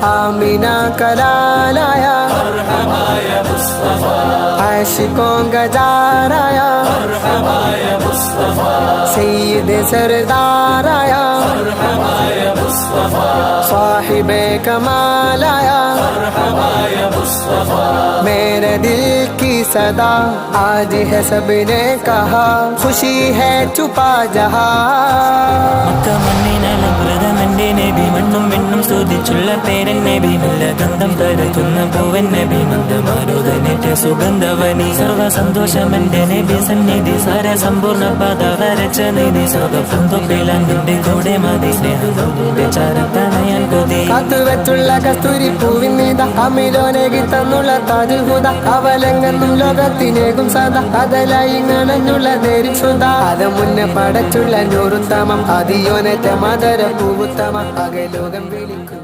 ആമിന കലാലായ आशिकों का जार आया, सैयद सरदार आया, साहिबे कमाल आया, मेरे दिल की सदा आज है सबने कहा, खुशी है छुपा जहां। നബി മണ്ണും വെണ്ണും സ്തുതിച്ചുള്ള പേരൻ നബി നല്ല ഗന്ധം തരുത്തുന്ന പൂവൻ നബി മന്ദമാരുതനേറ്റ സുഗന്ധവനി സർവ സന്തോഷമെന്റെ നബി സന്നിധി സാര സമ്പൂർണ്ണ പദ വരച്ച നിധി സർവ്വന്തൊപ്പിലാന്റെ കൂടെ മതി സ്നേഹത്തിന്റെ ചാരത്തണയാൻ കൊതി കാത്തുവെച്ചുള്ള കസ്തൂരി പൂവിൻ നീത അമിലോനേകി തന്നുള്ള താജുൽ ഹുദ അവലെങ്ങെന്നും ലോകത്തിനേകും സദാ കഥലായി ഇങ്ങണഞ്ഞുള്ള നേരി സുധ അത് മുന്നേ പടച്ചുള്ള നൂറുത്തമം അതിയോനേറ്റ മദര പൂവുത്തമം അകലോകം വിളിക്കും.